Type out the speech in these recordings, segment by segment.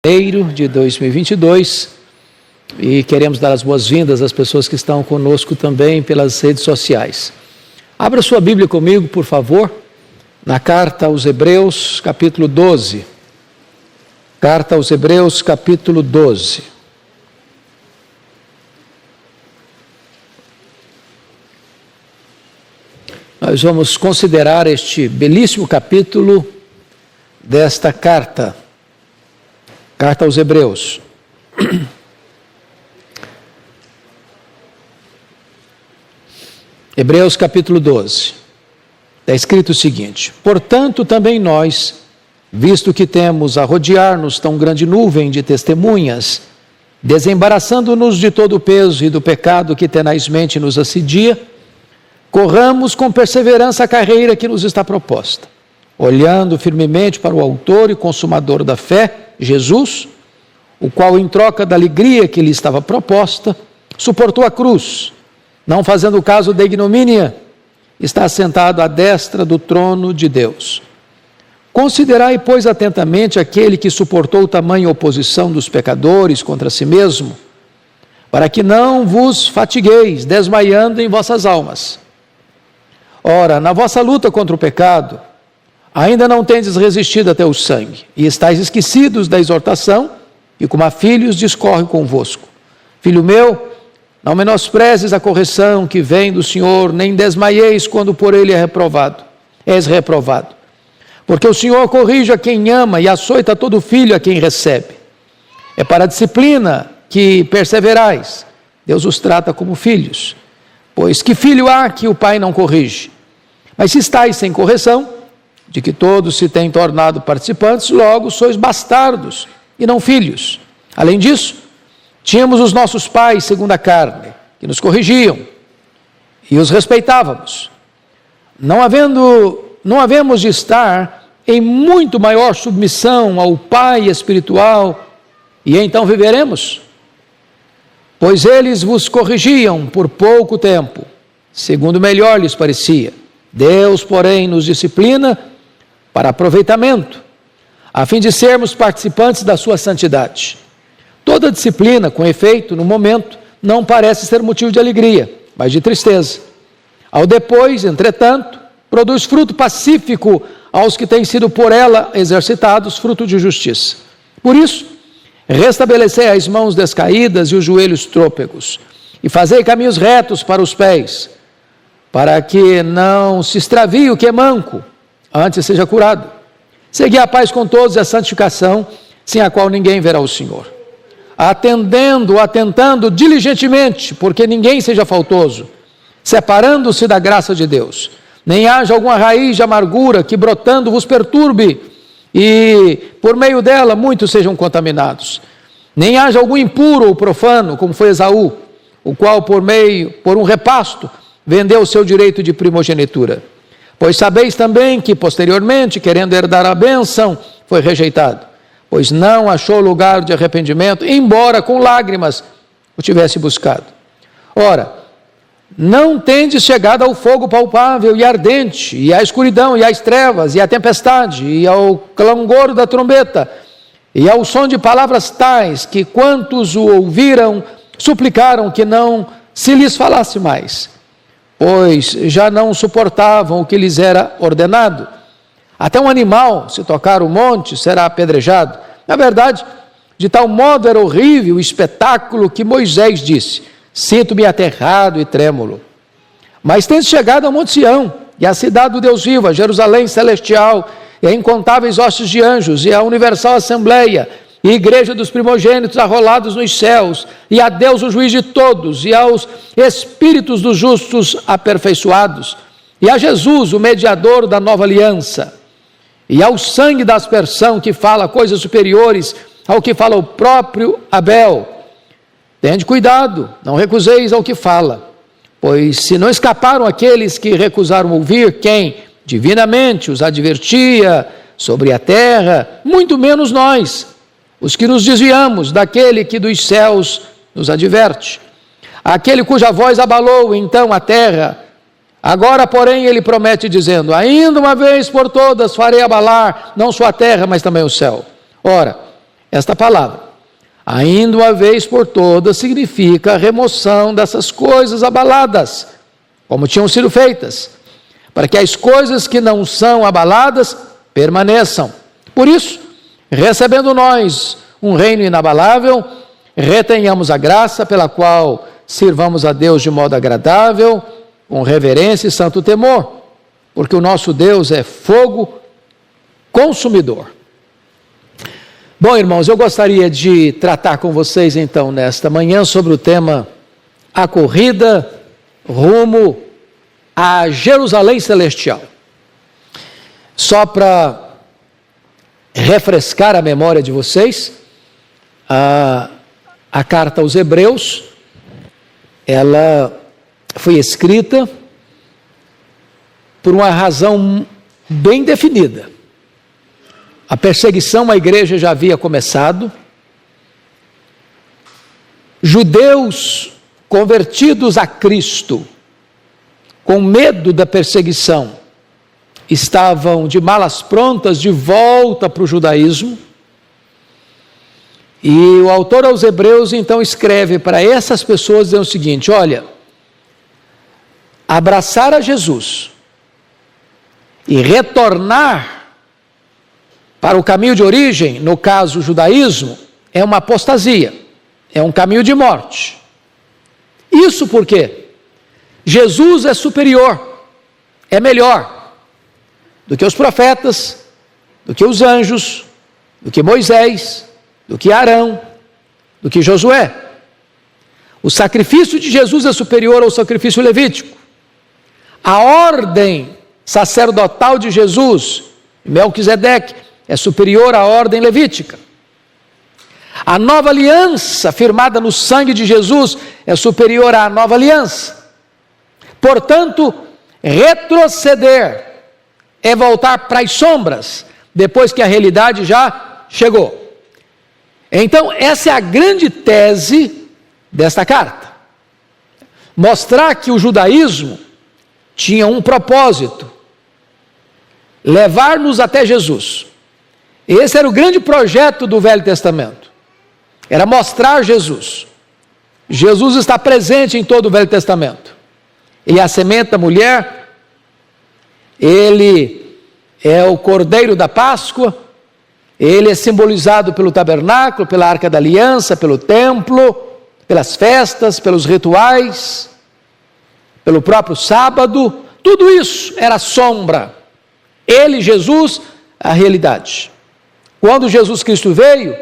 De 2022, e queremos dar as boas-vindas às pessoas que estão conosco também pelas redes sociais. Abra sua Bíblia comigo, por favor, na carta aos Hebreus, capítulo 12. Carta aos Hebreus, capítulo 12. Nós vamos considerar este belíssimo capítulo desta carta. Carta aos Hebreus. Hebreus capítulo 12. Está escrito o seguinte: portanto, também nós, visto que temos a rodear-nos tão grande nuvem de testemunhas, desembaraçando-nos de todo o peso e do pecado que tenazmente nos assedia, corramos com perseverança a carreira que nos está proposta, olhando firmemente para o autor e consumador da fé, Jesus, o qual, em troca da alegria que lhe estava proposta, suportou a cruz, não fazendo caso da ignomínia, está assentado à destra do trono de Deus. Considerai, pois, atentamente aquele que suportou tamanha oposição dos pecadores contra si mesmo, para que não vos fatigueis, desmaiando em vossas almas. Ora, na vossa luta contra o pecado, ainda não tendes resistido até o sangue, e estáis esquecidos da exortação, que como a filhos discorre convosco. Filho meu, não menosprezes a correção que vem do Senhor, nem desmaieis quando por ele és reprovado. Porque o Senhor corrige a quem ama e açoita todo filho a quem recebe. É para a disciplina que perseverais. Deus os trata como filhos. Pois que filho há que o pai não corrige? Mas se estáis sem correção, de que todos se têm tornado participantes, logo sois bastardos e não filhos. Além disso, tínhamos os nossos pais segundo a carne, que nos corrigiam, e os respeitávamos. Não havemos de estar em muito maior submissão ao Pai espiritual, e então viveremos? Pois eles vos corrigiam por pouco tempo, segundo melhor lhes parecia. Deus, porém, nos disciplina para aproveitamento, a fim de sermos participantes da sua santidade. Toda disciplina, com efeito, no momento, não parece ser motivo de alegria, mas de tristeza. Ao depois, entretanto, produz fruto pacífico aos que têm sido por ela exercitados, fruto de justiça. Por isso, restabelecei as mãos descaídas e os joelhos trôpegos, e fazei caminhos retos para os pés, para que não se extravie o que é manco, antes seja curado. Segui a paz com todos e a santificação, sem a qual ninguém verá o Senhor. Atentando diligentemente, porque ninguém seja faltoso, separando-se da graça de Deus. Nem haja alguma raiz de amargura que brotando vos perturbe, e por meio dela muitos sejam contaminados. Nem haja algum impuro ou profano, como foi Esaú, o qual por um repasto, vendeu o seu direito de primogenitura. Pois sabeis também que, posteriormente, querendo herdar a bênção, foi rejeitado, pois não achou lugar de arrependimento, embora com lágrimas o tivesse buscado. Ora, não tendes chegado ao fogo palpável e ardente, e à escuridão, e às trevas, e à tempestade, e ao clangor da trombeta, e ao som de palavras tais, que quantos o ouviram, suplicaram que não se lhes falasse mais, pois já não suportavam o que lhes era ordenado. Até um animal, se tocar o monte, será apedrejado. Na verdade, de tal modo era horrível o espetáculo que Moisés disse: sinto-me aterrado e trêmulo. Mas tens chegado ao Monte Sião, e à cidade do Deus vivo, a Jerusalém celestial, e a incontáveis hostes de anjos, e a universal assembleia, e a igreja dos primogênitos arrolados nos céus, e a Deus o juiz de todos, e aos espíritos dos justos aperfeiçoados, e a Jesus, o mediador da nova aliança, e ao sangue da aspersão que fala coisas superiores ao que fala o próprio Abel. Tende cuidado, não recuseis ao que fala, pois se não escaparam aqueles que recusaram ouvir quem divinamente os advertia sobre a terra, muito menos nós, os que nos desviamos daquele que dos céus nos adverte. Aquele cuja voz abalou então a terra, agora, porém, ele promete dizendo: ainda uma vez por todas farei abalar não só a terra, mas também o céu. Ora, esta palavra. Ainda uma vez por todas significa a remoção dessas coisas abaladas, como tinham sido feitas, para que as coisas que não são abaladas permaneçam. Por isso, recebendo nós um reino inabalável, retenhamos a graça pela qual sirvamos a Deus de modo agradável, com reverência e santo temor, porque o nosso Deus é fogo consumidor. Bom, irmãos, eu gostaria de tratar com vocês então nesta manhã sobre o tema a corrida rumo a Jerusalém Celestial. Só para refrescar a memória de vocês, a carta aos Hebreus, ela foi escrita por uma razão bem definida. A perseguição à igreja já havia começado. Judeus convertidos a Cristo, com medo da perseguição, estavam de malas prontas de volta para o judaísmo. E o autor aos Hebreus então escreve para essas pessoas dizendo o seguinte: olha, abraçar a Jesus e retornar para o caminho de origem, no caso o judaísmo, é uma apostasia, é um caminho de morte. Isso porque Jesus é superior, é melhor do que os profetas, do que os anjos, do que Moisés, do que Arão, do que Josué. O sacrifício de Jesus é superior ao sacrifício levítico. A ordem sacerdotal de Jesus, Melquisedeque, é superior à ordem levítica. A nova aliança firmada no sangue de Jesus é superior à nova aliança. Portanto, retroceder é voltar para as sombras, depois que a realidade já chegou. Então, essa é a grande tese desta carta. Mostrar que o judaísmo tinha um propósito: levar-nos até Jesus. Esse era o grande projeto do Velho Testamento. Era mostrar Jesus. Jesus está presente em todo o Velho Testamento. Ele é a semente da mulher, ele é o cordeiro da Páscoa, ele é simbolizado pelo tabernáculo, pela arca da aliança, pelo templo, pelas festas, pelos rituais, pelo próprio sábado. Tudo isso era sombra. Ele, Jesus, a realidade. Quando Jesus Cristo veio,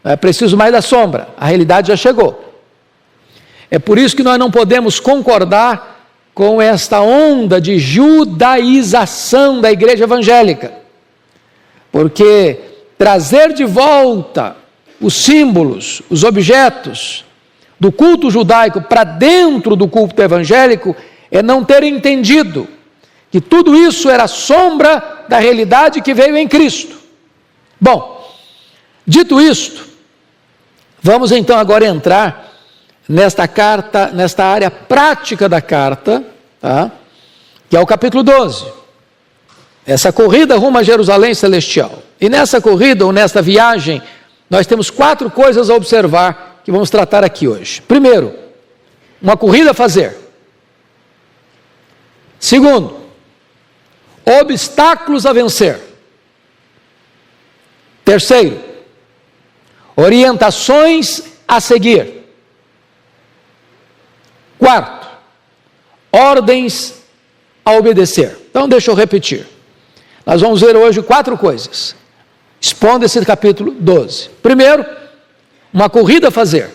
não é preciso mais da sombra, a realidade já chegou. É por isso que nós não podemos concordar com esta onda de judaização da igreja evangélica, porque trazer de volta os símbolos, os objetos do culto judaico para dentro do culto evangélico é não ter entendido que tudo isso era sombra da realidade que veio em Cristo. Bom, dito isto, vamos então agora entrar nesta carta, nesta área prática da carta, tá? Que é o capítulo 12. Essa corrida rumo a Jerusalém Celestial. E nessa corrida, ou nesta viagem, nós temos 4 coisas a observar que vamos tratar aqui hoje. Primeiro, uma corrida a fazer. Segundo, obstáculos a vencer. Terceiro, orientações a seguir. Quarto, ordens a obedecer. Então deixa eu repetir. Nós vamos ver hoje 4 coisas, expondo esse capítulo 12. Primeiro, uma corrida a fazer.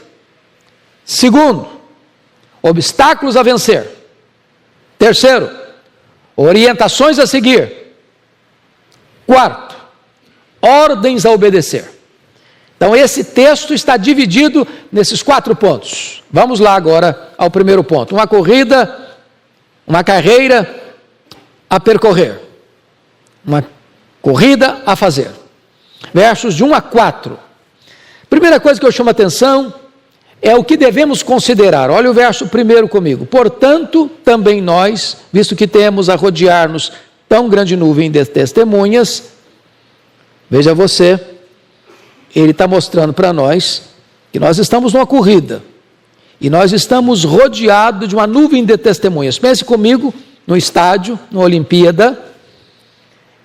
Segundo, obstáculos a vencer. Terceiro, orientações a seguir. Quarto, ordens a obedecer. Então esse texto está dividido nesses 4 pontos. Vamos lá agora ao primeiro ponto. Uma corrida, uma carreira a percorrer. Uma corrida a fazer. Versos de 1 a 4. Primeira coisa que eu chamo a atenção é o que devemos considerar. Olha o verso primeiro comigo. Portanto, também nós, visto que temos a rodear-nos tão grande nuvem de testemunhas, veja você, ele está mostrando para nós que nós estamos numa corrida e nós estamos rodeados de uma nuvem de testemunhas. Pense comigo no estádio, na Olimpíada,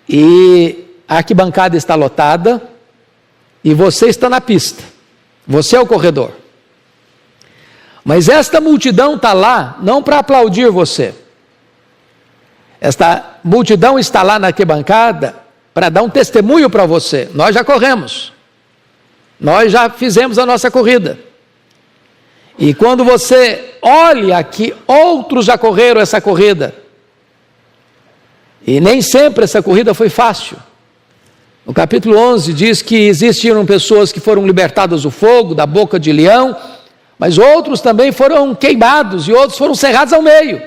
e a arquibancada está lotada e você está na pista, você é o corredor. Mas esta multidão está lá não para aplaudir você. Esta multidão está lá na arquibancada para dar um testemunho para você. Nós já corremos. Nós já fizemos a nossa corrida. E quando você olha que outros já correram essa corrida, e nem sempre essa corrida foi fácil. No capítulo 11 diz que existiram pessoas que foram libertadas do fogo, da boca de leão, mas outros também foram queimados e outros foram cerrados ao meio.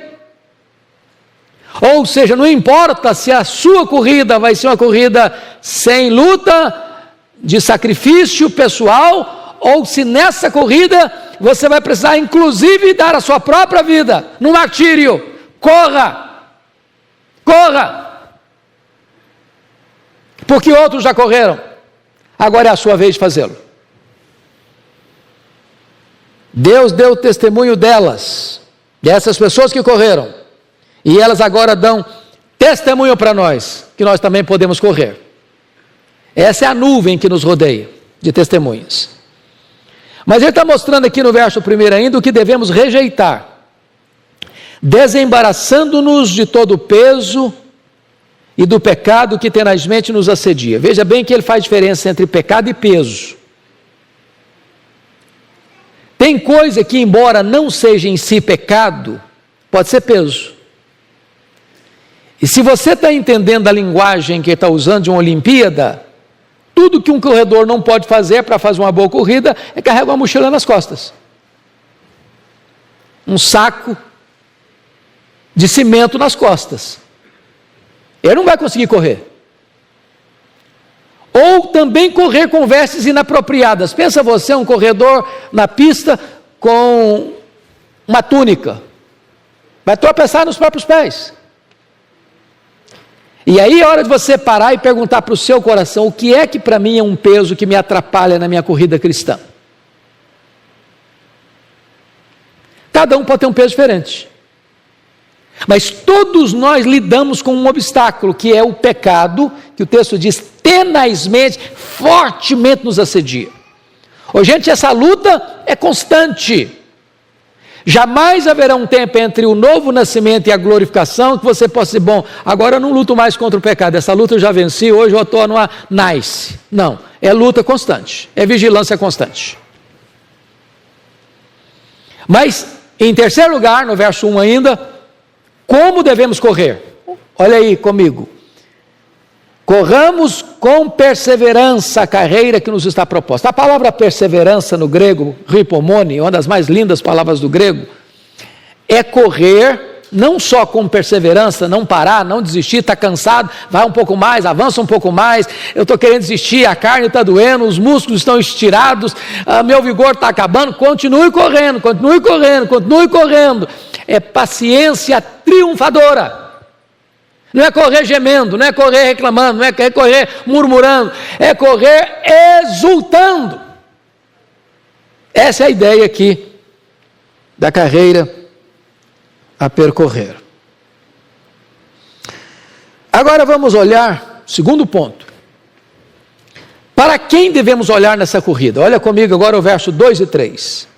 Ou seja, não importa se a sua corrida vai ser uma corrida sem luta, de sacrifício pessoal, ou se nessa corrida você vai precisar inclusive dar a sua própria vida no martírio. Corra! Corra! Porque outros já correram, agora é a sua vez de fazê-lo. Deus deu testemunho delas, dessas pessoas que correram, e elas agora dão testemunho para nós, que nós também podemos correr. Essa é a nuvem que nos rodeia, de testemunhas. Mas ele está mostrando aqui no verso 1 ainda o que devemos rejeitar, desembaraçando-nos de todo o peso e do pecado que tenazmente nos assedia. Veja bem que ele faz diferença entre pecado e peso. Tem coisa que, embora não seja em si pecado, pode ser peso. E se você está entendendo a linguagem que ele está usando de uma Olimpíada, tudo que um corredor não pode fazer para fazer uma boa corrida é carregar uma mochila nas costas. Um saco de cimento nas costas. Ele não vai conseguir correr. Ou também correr com vestes inapropriadas. Pensa você, um corredor na pista com uma túnica. Vai tropeçar nos próprios pés. E aí é hora de você parar e perguntar para o seu coração: o que é que para mim é um peso que me atrapalha na minha corrida cristã? Cada um pode ter um peso diferente. Mas todos nós lidamos com um obstáculo, que é o pecado, que o texto diz, tenazmente, fortemente nos assedia. Ô, gente, essa luta é constante. Jamais haverá um tempo entre o novo nascimento e a glorificação que você possa dizer: bom, agora eu não luto mais contra o pecado, essa luta eu já venci, hoje eu estou numa nice. Não, é luta constante, é vigilância constante. Mas, em terceiro lugar, no verso 1 ainda, como devemos correr? Olha aí comigo. Corramos com perseverança a carreira que nos está proposta. A palavra perseverança no grego, ripomone, uma das mais lindas palavras do grego, é correr não só com perseverança, não parar, não desistir, está cansado, vai um pouco mais, avança um pouco mais, eu estou querendo desistir, a carne está doendo, os músculos estão estirados, meu vigor está acabando, continue correndo, continue correndo, continue correndo. É paciência triunfadora. Não é correr gemendo, não é correr reclamando, não é correr murmurando, é correr exultando. Essa é a ideia aqui da carreira a percorrer. Agora vamos olhar, segundo ponto. Para quem devemos olhar nessa corrida? Olha comigo agora o verso 2 e 3.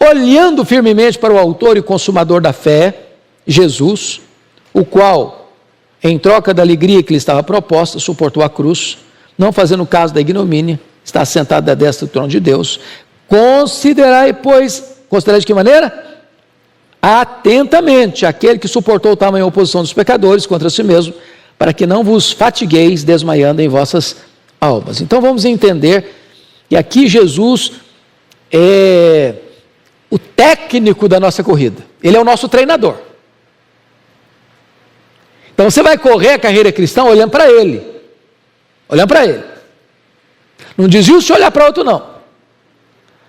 Olhando firmemente para o autor e consumador da fé, Jesus, o qual, em troca da alegria que lhe estava proposta, suportou a cruz, não fazendo caso da ignomínia, está sentado à destra do trono de Deus. Considerai, pois, de que maneira? Atentamente aquele que suportou tamanha oposição dos pecadores contra si mesmo, para que não vos fatigueis desmaiando em vossas almas. Então vamos entender que aqui Jesus é o técnico da nossa corrida, ele é o nosso treinador. Então você vai correr a carreira cristã olhando para ele, olhando para ele. Não desvia se olhar para outro, não.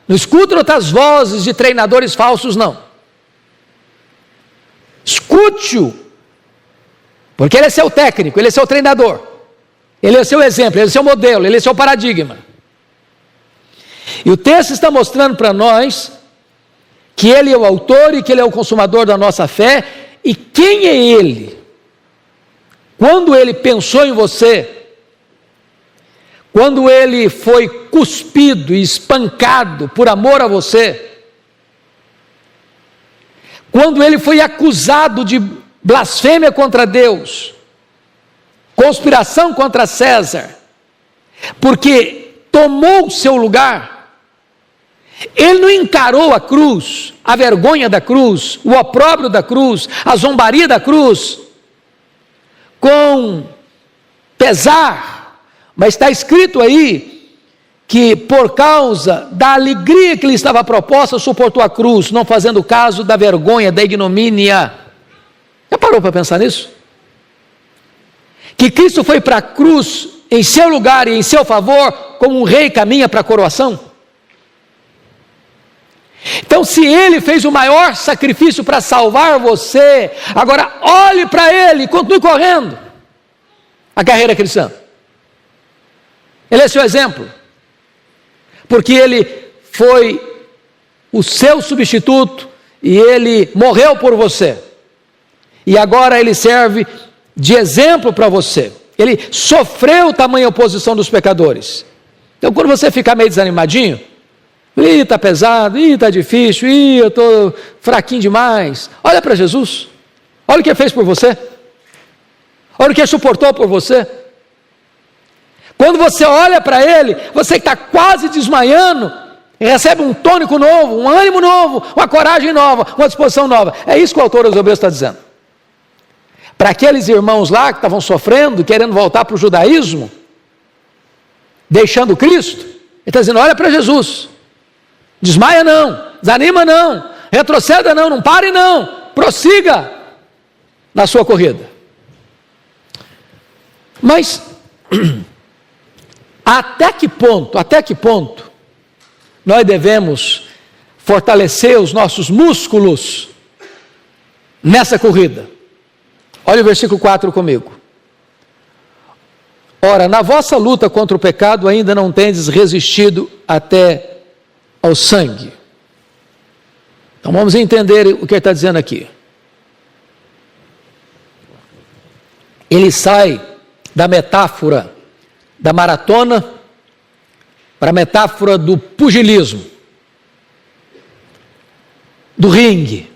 Não escuta outras vozes de treinadores falsos, não. Escute-o, porque ele é seu técnico, ele é seu treinador, ele é seu exemplo, ele é seu modelo, ele é seu paradigma. E o texto está mostrando para nós que Ele é o autor e que Ele é o consumador da nossa fé. E quem é Ele? Quando Ele pensou em você, quando Ele foi cuspido e espancado por amor a você, quando Ele foi acusado de blasfêmia contra Deus, conspiração contra César, porque tomou o seu lugar, Ele não encarou a cruz, a vergonha da cruz, o opróbrio da cruz, a zombaria da cruz, com pesar, mas está escrito aí que por causa da alegria que lhe estava proposta, suportou a cruz, não fazendo caso da vergonha, da ignomínia. Já parou para pensar nisso? Que Cristo foi para a cruz em seu lugar e em seu favor, como um rei caminha para a coroação? Então, se Ele fez o maior sacrifício para salvar você, agora olhe para Ele e continue correndo a carreira cristã. Ele é seu exemplo, porque Ele foi o seu substituto e Ele morreu por você. E agora Ele serve de exemplo para você. Ele sofreu tamanha oposição dos pecadores. Então, quando você ficar meio desanimadinho, está pesado, está difícil, eu estou fraquinho demais, olha para Jesus, olha o que Ele fez por você, olha o que Ele suportou por você. Quando você olha para Ele, você está quase desmaiando, recebe um tônico novo, um ânimo novo, uma coragem nova, uma disposição nova. É isso que o autor aos Hebreus está dizendo. Para aqueles irmãos lá que estavam sofrendo, querendo voltar para o judaísmo, deixando Cristo, ele está dizendo, olha para Jesus, desmaia não, desanima não, retroceda não pare não, prossiga na sua corrida. Mas, até que ponto nós devemos fortalecer os nossos músculos nessa corrida? Olha o versículo 4 comigo. Ora, na vossa luta contra o pecado ainda não tendes resistido até ao sangue. Então vamos entender o que ele está dizendo aqui. Ele sai da metáfora da maratona para a metáfora do pugilismo, do ringue.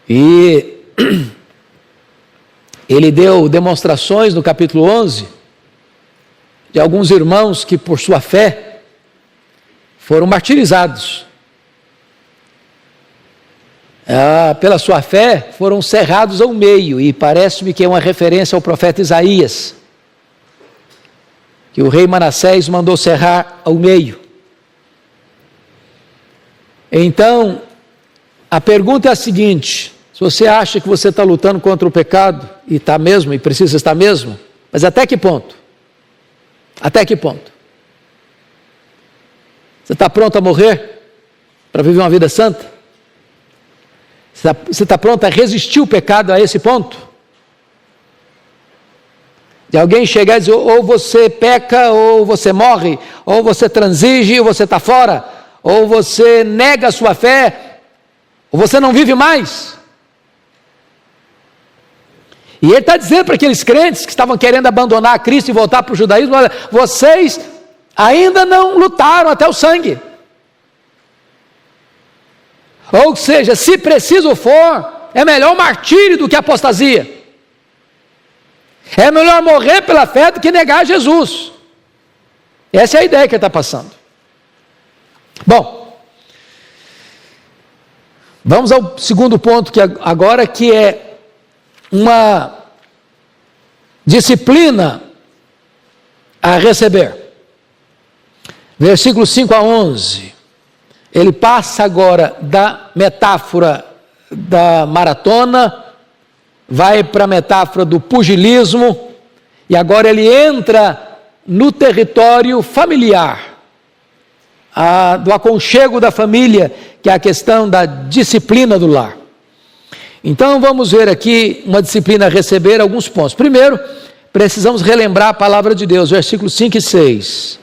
E ele deu demonstrações no capítulo 11 de alguns irmãos que por sua fé foram martirizados. Pela sua fé foram cerrados ao meio, e parece-me que é uma referência ao profeta Isaías, que o rei Manassés mandou cerrar ao meio. Então, a pergunta é a seguinte: se você acha que você está lutando contra o pecado, e está mesmo, e precisa estar mesmo, mas até que ponto? Até que ponto? Você está pronto a morrer para viver uma vida santa? Você está pronto a resistir o pecado a esse ponto? De alguém chegar e dizer, ou você peca, ou você morre, ou você transige, ou você está fora, ou você nega a sua fé, ou você não vive mais. E ele está dizendo para aqueles crentes que estavam querendo abandonar a Cristo e voltar para o judaísmo, olha, vocês ainda não lutaram até o sangue. Ou seja, se preciso for, é melhor o martírio do que a apostasia. É melhor morrer pela fé do que negar Jesus. Essa é a ideia que ele está passando. Bom, vamos ao segundo ponto que agora, que é uma disciplina a receber. Versículos 5 a 11. Ele passa agora da metáfora da maratona, vai para a metáfora do pugilismo, e agora ele entra no território familiar, do aconchego da família, que é a questão da disciplina do lar. Então vamos ver aqui uma disciplina a receber, alguns pontos. Primeiro, precisamos relembrar a palavra de Deus, versículos 5 e 6.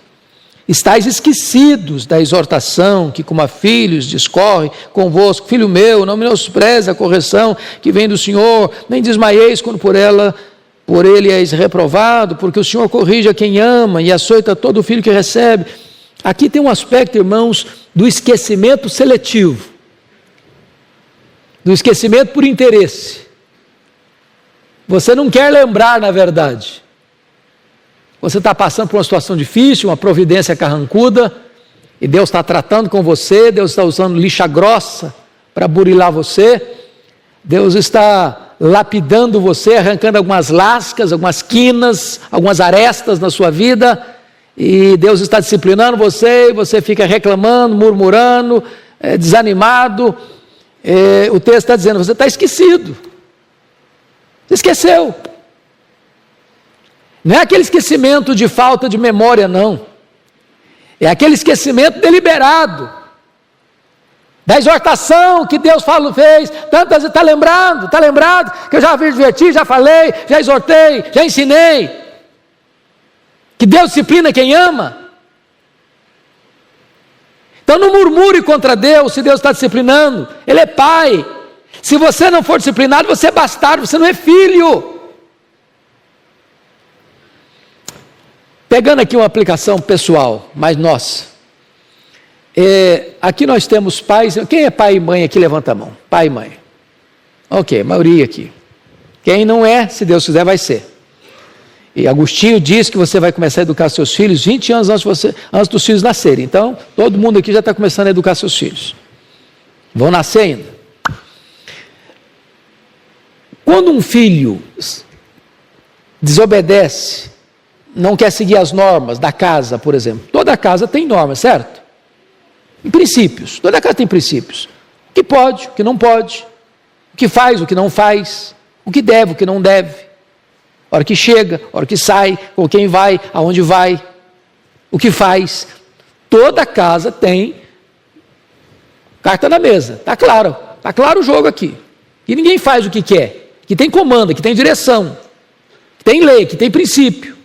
estáis esquecidos da exortação que como a filhos discorre convosco. Filho meu, não menospreze a correção que vem do Senhor, nem desmaieis quando por ele és reprovado, porque o Senhor corrige a quem ama e açoita todo filho que recebe. Aqui tem um aspecto, irmãos, do esquecimento seletivo, do esquecimento por interesse. Você não quer lembrar, na verdade. Você está passando por uma situação difícil, uma providência carrancuda, e Deus está tratando com você, Deus está usando lixa grossa para burilar você, Deus está lapidando você, arrancando algumas lascas, algumas quinas, algumas arestas na sua vida, e Deus está disciplinando você, e você fica reclamando, murmurando, desanimado. O texto está dizendo, você está esquecido, você esqueceu. Não é aquele esquecimento de falta de memória, não. É aquele esquecimento deliberado da exortação que Deus fez. Tantas vezes, está lembrado, que eu já adverti, já falei, já exortei, já ensinei. Que Deus disciplina quem ama. Então não murmure contra Deus se Deus está disciplinando. Ele é pai. Se você não for disciplinado, você é bastardo, você não é filho. Pegando aqui uma aplicação pessoal, mais nossa. Aqui nós temos pais. Quem é pai e mãe aqui, levanta a mão. Pai e mãe. Ok, maioria aqui. Quem não é, se Deus quiser, vai ser. E Agostinho diz que você vai começar a educar seus filhos 20 anos antes dos filhos nascerem. Então, todo mundo aqui já está começando a educar seus filhos. Vão nascer ainda. Quando um filho desobedece, não quer seguir as normas da casa, por exemplo. Toda casa tem normas, certo? Em princípios. Toda casa tem princípios. O que pode, o que não pode. O que faz, o que não faz. O que deve, o que não deve. A hora que chega, a hora que sai, com quem vai, aonde vai. O que faz. Toda casa tem carta na mesa. Está claro. Está claro o jogo aqui. E ninguém faz o que quer. Que tem comanda, que tem direção. Que tem lei, que tem princípio.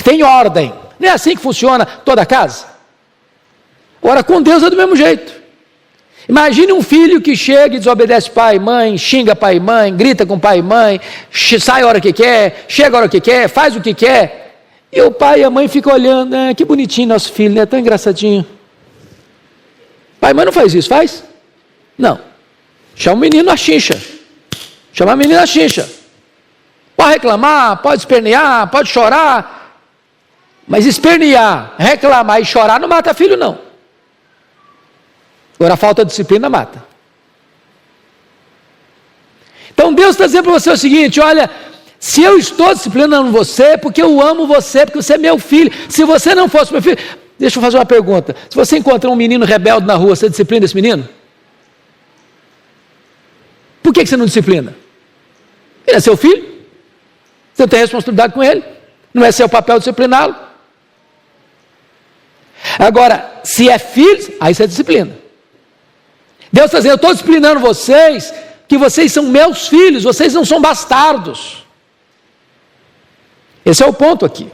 Tem ordem. Não é assim que funciona toda a casa? Ora, com Deus é do mesmo jeito. Imagine um filho que chega e desobedece pai e mãe, xinga pai e mãe, grita com pai e mãe, sai a hora que quer, chega a hora que quer, faz o que quer. E o pai e a mãe ficam olhando, que bonitinho nosso filho, né? Tão engraçadinho. Pai e mãe não faz isso, faz? Não. Chama o menino a chincha. Chama a menina a chincha. Pode reclamar, pode espernear, pode chorar. Mas espernear, reclamar e chorar não mata filho, não. Agora a falta de disciplina mata. Então Deus está dizendo para você o seguinte: olha, se eu estou disciplinando você, porque eu amo você, porque você é meu filho. Se você não fosse meu filho, deixa eu fazer uma pergunta. Se você encontrar um menino rebelde na rua, você disciplina esse menino? Por que você não disciplina? Ele é seu filho. Você não tem responsabilidade com ele. Não é seu papel discipliná-lo. Agora, se é filho, aí você disciplina. Deus está dizendo, eu estou disciplinando vocês, que vocês são meus filhos, vocês não são bastardos. Esse é o ponto aqui.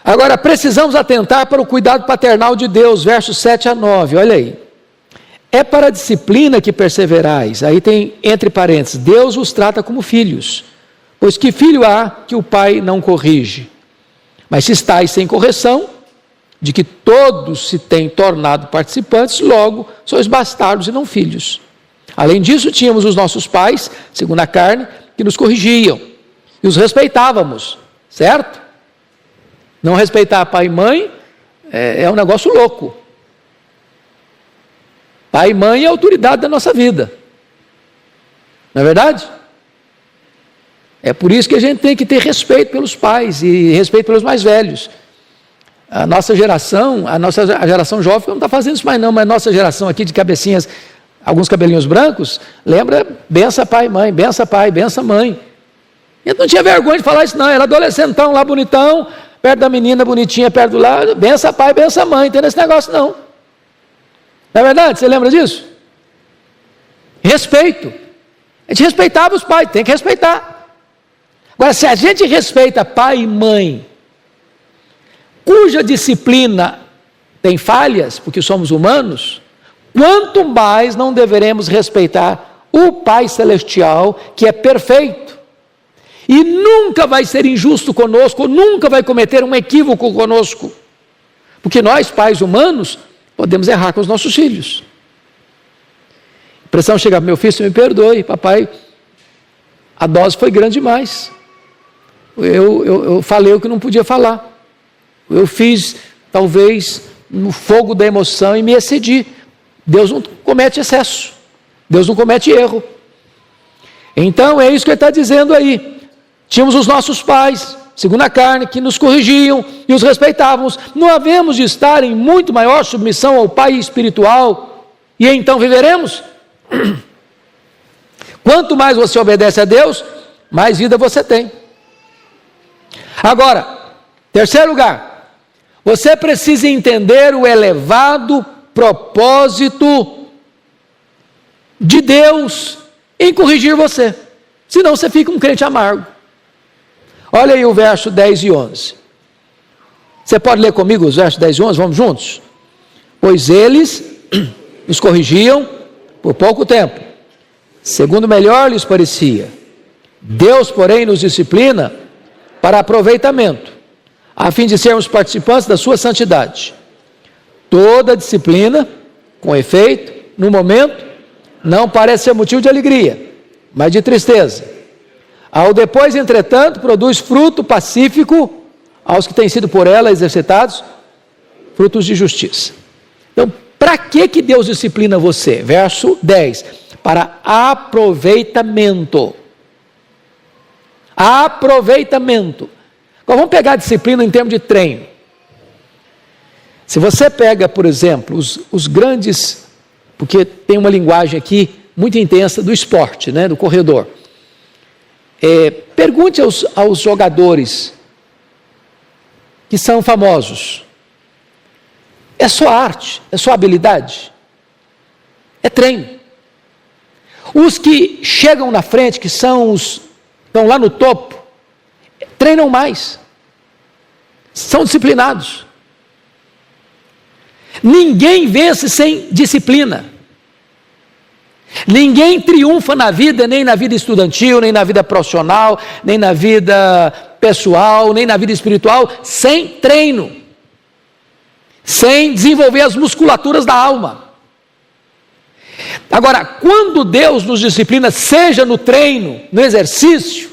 Agora, precisamos atentar para o cuidado paternal de Deus, versos 7 a 9, olha aí. É para a disciplina que perseverais, aí tem entre parênteses, Deus os trata como filhos, pois que filho há que o pai não corrige? Mas se estáis sem correção, de que todos se têm tornado participantes, logo sois bastardos e não filhos. Além disso, tínhamos os nossos pais, segundo a carne, que nos corrigiam, e os respeitávamos, certo? Não respeitar pai e mãe é um negócio louco. Pai e mãe é a autoridade da nossa vida. Não é verdade? É por isso que a gente tem que ter respeito pelos pais e respeito pelos mais velhos. A nossa geração jovem não está fazendo isso mais não, mas a nossa geração aqui de cabecinhas, alguns cabelinhos brancos, lembra, bença pai e mãe, bença pai, bença mãe. E eu não tinha vergonha de falar isso não, era adolescentão lá bonitão, perto da menina bonitinha, perto do lado, bença pai, bença mãe, não tem esse negócio não. Não é verdade? Você lembra disso? Respeito. A gente respeitava os pais, tem que respeitar. Agora, se a gente respeita pai e mãe, cuja disciplina tem falhas, porque somos humanos, quanto mais não deveremos respeitar o Pai Celestial, que é perfeito, e nunca vai ser injusto conosco, nunca vai cometer um equívoco conosco, porque nós, pais humanos, podemos errar com os nossos filhos. A pressão chega, meu filho, você me perdoe, papai, a dose foi grande demais, eu falei o que não podia falar, eu fiz, talvez, no fogo da emoção e me excedi. Deus não comete excesso, Deus não comete erro. Então é isso que ele está dizendo aí. Tínhamos os nossos pais, segundo a carne, que nos corrigiam e os respeitávamos. Não havemos de estar em muito maior submissão ao Pai espiritual, e então viveremos? Quanto mais você obedece a Deus, mais vida você tem. Agora, terceiro lugar, você precisa entender o elevado propósito de Deus em corrigir você, senão você fica um crente amargo. Olha aí o verso 10 e 11. Você pode ler comigo os versos 10 e 11? Vamos juntos? Pois eles nos corrigiam por pouco tempo, segundo melhor lhes parecia. Deus, porém, nos disciplina para aproveitamento, a fim de sermos participantes da sua santidade. Toda disciplina, com efeito, no momento, não parece ser motivo de alegria, mas de tristeza. Ao depois, entretanto, produz fruto pacífico aos que têm sido por ela exercitados, frutos de justiça. Então, para que Deus disciplina você? Verso 10, para aproveitamento. Aproveitamento. Agora vamos pegar a disciplina em termos de treino. Se você pega, por exemplo, os grandes, porque tem uma linguagem aqui muito intensa do esporte, né, do corredor. Pergunte aos jogadores que são famosos. É só arte, é só habilidade, é treino. Os que chegam na frente, que estão lá no topo, treinam mais, são disciplinados. Ninguém vence sem disciplina. Ninguém triunfa na vida, nem na vida estudantil, nem na vida profissional, nem na vida pessoal, nem na vida espiritual, sem treino, sem desenvolver as musculaturas da alma. Agora, quando Deus nos disciplina, seja no treino, no exercício,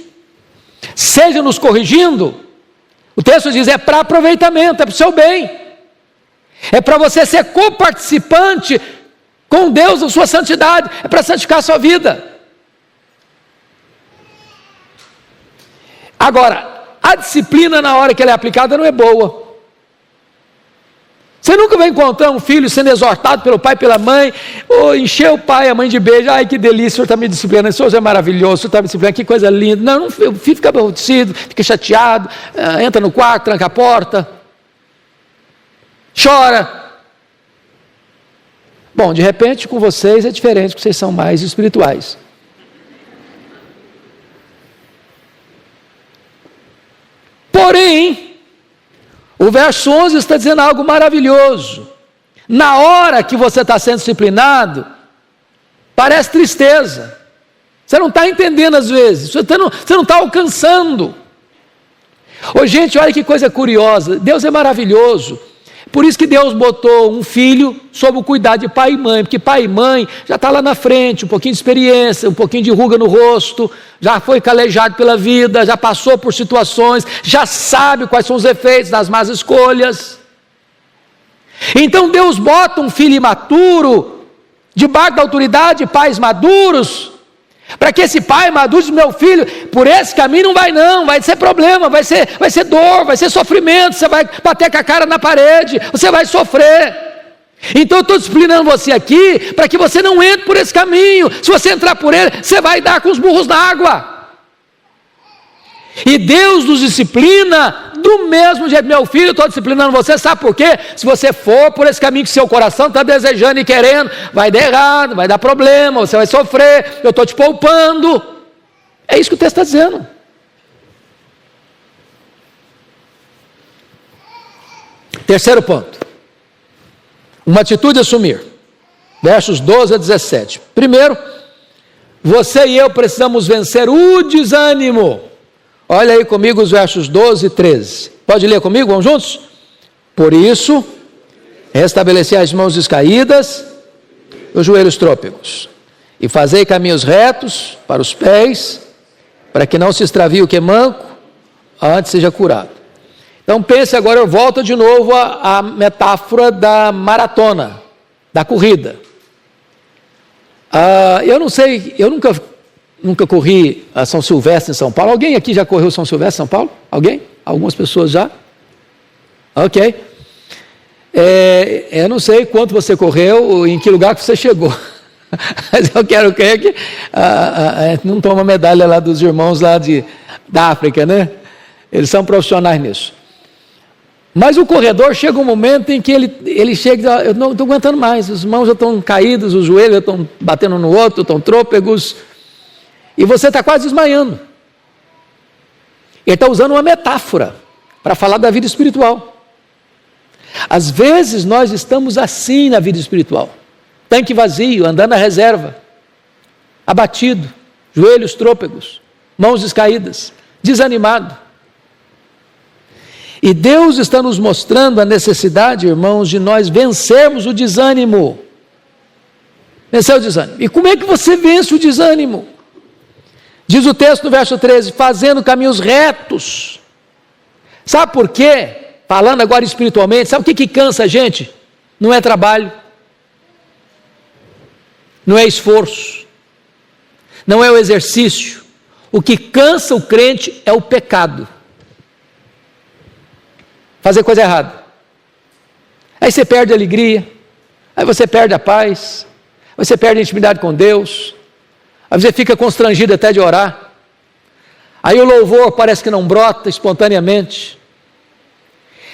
seja nos corrigindo, o texto diz, é para aproveitamento, é para o seu bem, é para você ser coparticipante com Deus, a sua santidade, é para santificar a sua vida. Agora, a disciplina na hora que ela é aplicada não é boa. Você nunca vai encontrar um filho sendo exortado pelo pai e pela mãe, ou encher o pai e a mãe de beijo, ai que delícia, o senhor está me disciplinando, o senhor é maravilhoso, o senhor está me disciplinando, que coisa linda. Não, o filho fica aborrecido, fica chateado, entra no quarto, tranca a porta, chora. Bom, de repente com vocês é diferente, porque vocês são mais espirituais. Porém, o verso 11 está dizendo algo maravilhoso. Na hora que você está sendo disciplinado, parece tristeza. Você não está entendendo às vezes, você não está alcançando. Ô gente, olha que coisa curiosa, Deus é maravilhoso. Por isso que Deus botou um filho sob o cuidado de pai e mãe, porque pai e mãe já está lá na frente, um pouquinho de experiência, um pouquinho de ruga no rosto, já foi calejado pela vida, já passou por situações, já sabe quais são os efeitos das más escolhas. Então Deus bota um filho imaturo, debaixo da autoridade de pais maduros, para que esse pai maduro diz, meu filho, por esse caminho não, vai ser problema, vai ser dor, vai ser sofrimento, você vai bater com a cara na parede, você vai sofrer. Então eu estou disciplinando você aqui, para que você não entre por esse caminho. Se você entrar por ele, você vai dar com os burros na água. E Deus nos disciplina do mesmo jeito. Meu filho, eu estou disciplinando você, sabe por quê? Se você for por esse caminho que seu coração está desejando e querendo, vai dar errado, vai dar problema, você vai sofrer, eu estou te poupando. É isso que o texto está dizendo. Terceiro ponto. Uma atitude a assumir. Versos 12 a 17. Primeiro, você e eu precisamos vencer o desânimo. Olha aí comigo os versos 12 e 13. Pode ler comigo? Vamos juntos? Por isso, restabeleci as mãos descaídas, os joelhos trôpegos, e fazei caminhos retos para os pés, para que não se extravie o que é manco, antes seja curado. Então pense agora, eu volto de novo à metáfora da maratona, da corrida. Eu não sei, eu nunca corri a São Silvestre em São Paulo. Alguém aqui já correu São Silvestre em São Paulo? Alguém? Algumas pessoas já? Ok. Eu não sei quanto você correu, em que lugar que você chegou. Mas eu quero crer que não toma medalha lá dos irmãos lá da África, né? Eles são profissionais nisso. Mas o corredor chega um momento em que ele chega, eu não estou aguentando mais, os mãos já estão caídos, os joelhos já estão batendo no outro, estão trôpegos, e você está quase desmaiando. Ele está usando uma metáfora para falar da vida espiritual. Às vezes nós estamos assim na vida espiritual, tanque vazio, andando na reserva, abatido, joelhos trôpegos, mãos descaídas, desanimado. E Deus está nos mostrando a necessidade, irmãos, de nós vencermos o desânimo. Vencer o desânimo. E como é que você vence o desânimo? Diz o texto no verso 13, fazendo caminhos retos. Sabe por quê? Falando agora espiritualmente, sabe o que cansa a gente? Não é trabalho, não é esforço, não é o exercício. O que cansa o crente é o pecado. Fazer coisa errada. Aí você perde a alegria, aí você perde a paz, aí você perde a intimidade com Deus, aí você fica constrangido até de orar, aí o louvor parece que não brota espontaneamente.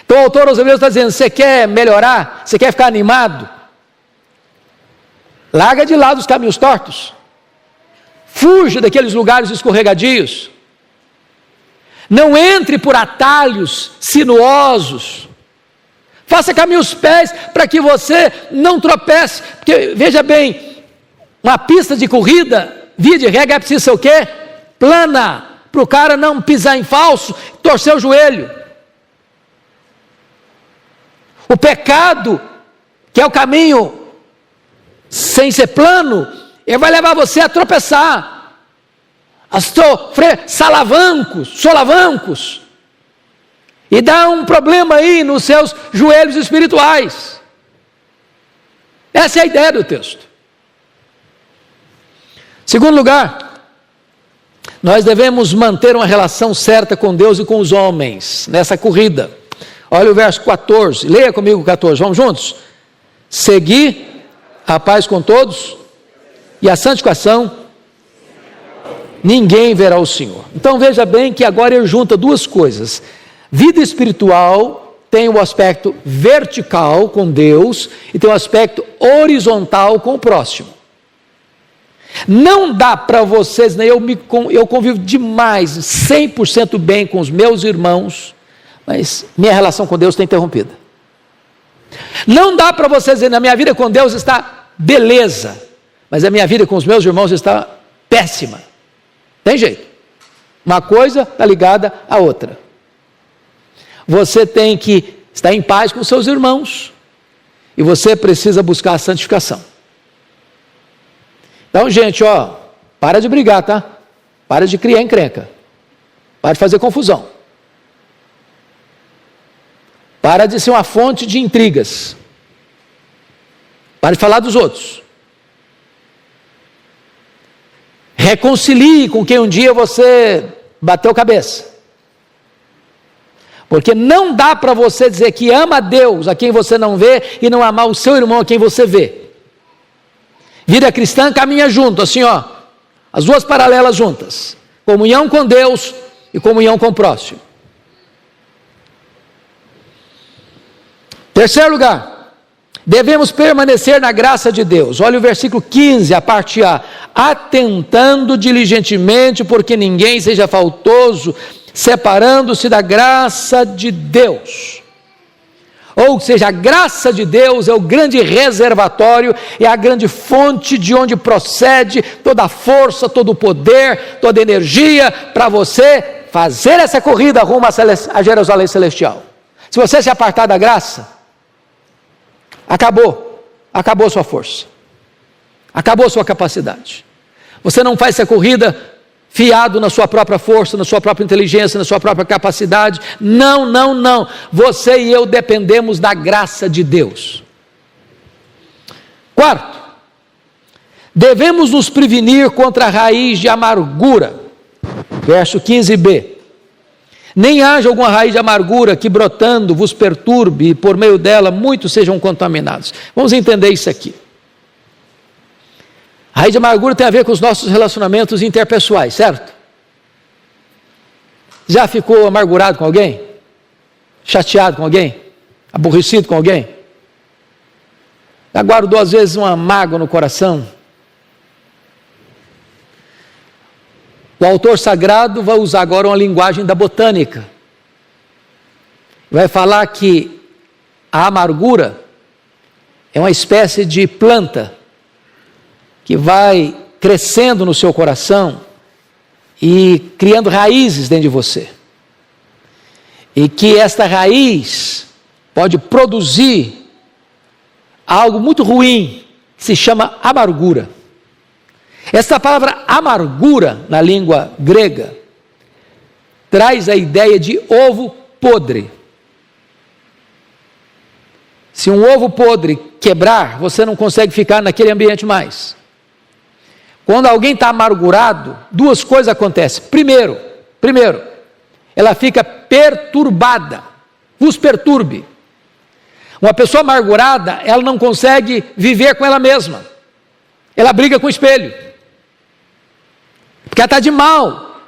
Então o autor aos Hebreus está dizendo, você quer melhorar? Você quer ficar animado? Larga de lado os caminhos tortos, fuja daqueles lugares escorregadios, não entre por atalhos sinuosos, faça caminhos pés para que você não tropece, porque veja bem, uma pista de corrida, via de regra, é preciso ser o quê? Plana, para o cara não pisar em falso, torcer o joelho. O pecado, que é o caminho sem ser plano, ele vai levar você a tropeçar, a sofrer solavancos, e dá um problema aí nos seus joelhos espirituais. Essa é a ideia do texto. Segundo lugar, nós devemos manter uma relação certa com Deus e com os homens, nessa corrida. Olha o verso 14, leia comigo o 14, vamos juntos? Seguir a paz com todos e a santificação, ninguém verá o Senhor. Então veja bem que agora ele junta duas coisas. Vida espiritual tem o aspecto vertical com Deus e tem o aspecto horizontal com o próximo. Não dá para vocês, né? Eu convivo demais, 100% bem com os meus irmãos, mas minha relação com Deus está interrompida. Não dá para vocês dizer, na minha vida com Deus está beleza, mas a minha vida com os meus irmãos está péssima. Tem jeito. Uma coisa está ligada à outra. Você tem que estar em paz com seus irmãos e você precisa buscar a santificação. Então, gente, para de brigar, tá? Para de criar encrenca. Para de fazer confusão. Para de ser uma fonte de intrigas. Para de falar dos outros. Reconcilie com quem um dia você bateu cabeça. Porque não dá para você dizer que ama a Deus a quem você não vê e não amar o seu irmão a quem você vê. Vida cristã caminha junto, assim as duas paralelas juntas. Comunhão com Deus e comunhão com o próximo. Terceiro lugar, devemos permanecer na graça de Deus. Olha o versículo 15, a parte A. Atentando diligentemente, porque ninguém seja faltoso, separando-se da graça de Deus. Ou seja, a graça de Deus é o grande reservatório, é a grande fonte de onde procede toda a força, todo o poder, toda a energia para você fazer essa corrida rumo a Jerusalém Celestial. Se você se apartar da graça, acabou a sua força, acabou a sua capacidade. Você não faz essa corrida fiado na sua própria força, na sua própria inteligência, na sua própria capacidade. Não, não, não. Você e eu dependemos da graça de Deus. Quarto, devemos nos prevenir contra a raiz de amargura. Verso 15b. Nem haja alguma raiz de amargura que brotando vos perturbe e por meio dela muitos sejam contaminados. Vamos entender isso aqui. A raiz de amargura tem a ver com os nossos relacionamentos interpessoais, certo? Já ficou amargurado com alguém? Chateado com alguém? Aborrecido com alguém? Já guardou às vezes uma mágoa no coração? O autor sagrado vai usar agora uma linguagem da botânica. Vai falar que a amargura é uma espécie de planta que vai crescendo no seu coração e criando raízes dentro de você. E que esta raiz pode produzir algo muito ruim, que se chama amargura. Essa palavra amargura, na língua grega, traz a ideia de ovo podre. Se um ovo podre quebrar, você não consegue ficar naquele ambiente mais. Quando alguém está amargurado, duas coisas acontecem. Primeiro, ela fica perturbada, vos perturbe. Uma pessoa amargurada, ela não consegue viver com ela mesma. Ela briga com o espelho. Porque ela está de mal.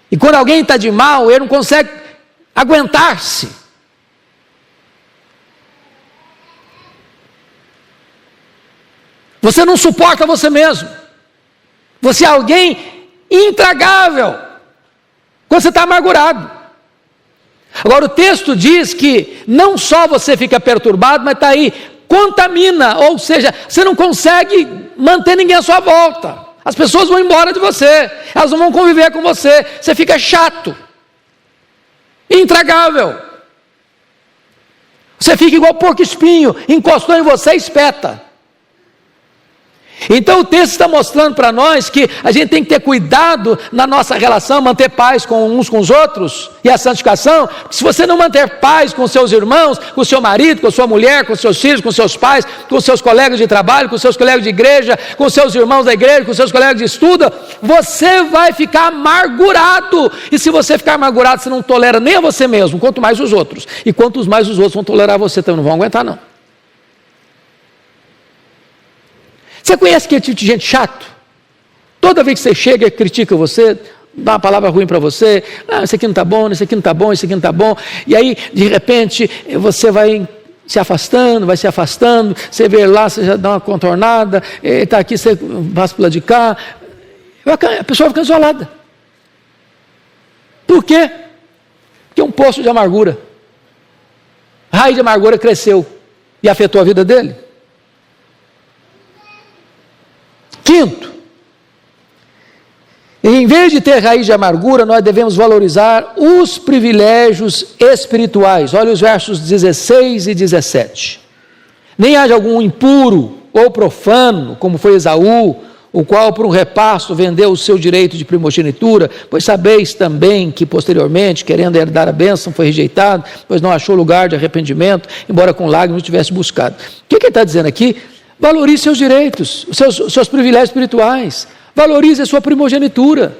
E quando alguém está de mal, ele não consegue aguentar-se. Você não suporta você mesmo. Você é alguém intragável quando você está amargurado. Agora o texto diz que não só você fica perturbado, mas está aí, contamina, ou seja, você não consegue manter ninguém à sua volta. As pessoas vão embora de você, elas não vão conviver com você, você fica chato, intragável. Você fica igual porco espinho, encostou em você e espeta. Então o texto está mostrando para nós que a gente tem que ter cuidado na nossa relação, manter paz com uns com os outros, e a santificação, porque se você não manter paz com seus irmãos, com o seu marido, com a sua mulher, com seus filhos, com seus pais, com seus colegas de trabalho, com seus colegas de igreja, com seus irmãos da igreja, com seus colegas de estudo, você vai ficar amargurado, e se você ficar amargurado, você não tolera nem a você mesmo, quanto mais os outros, e quanto mais os outros vão tolerar você, também não vão aguentar não. Você conhece aquele tipo de gente chato? Toda vez que você chega, critica você, dá uma palavra ruim para você, isso aqui não está bom, isso aqui não está bom, isso aqui não está bom, e aí, de repente, você vai se afastando, você vê lá, você já dá uma contornada, está aqui, você passa para lá de cá, a pessoa fica isolada. Por quê? Porque é um poço de amargura. A raiz de amargura cresceu e afetou a vida dele. Quinto, em vez de ter raiz de amargura, nós devemos valorizar os privilégios espirituais. Olha os versos 16 e 17. Nem haja algum impuro ou profano, como foi Esaú, o qual por um repasto vendeu o seu direito de primogenitura, pois sabeis também que posteriormente, querendo herdar a bênção, foi rejeitado, pois não achou lugar de arrependimento, embora com lágrimas tivesse buscado. O que ele está dizendo aqui? Valorize seus direitos, seus privilégios espirituais. Valorize a sua primogenitura.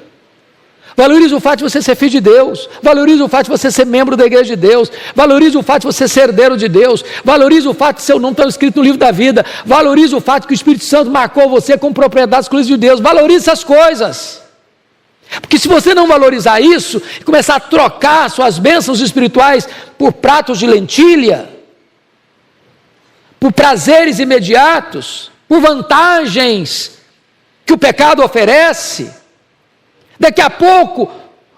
Valorize o fato de você ser filho de Deus. Valorize o fato de você ser membro da igreja de Deus. Valorize o fato de você ser herdeiro de Deus. Valorize o fato de seu nome estar escrito no livro da vida. Valorize o fato que o Espírito Santo marcou você como propriedade exclusiva de Deus. Valorize essas coisas. Porque se você não valorizar isso e começar a trocar suas bênçãos espirituais por pratos de lentilha, por prazeres imediatos, por vantagens que o pecado oferece, daqui a pouco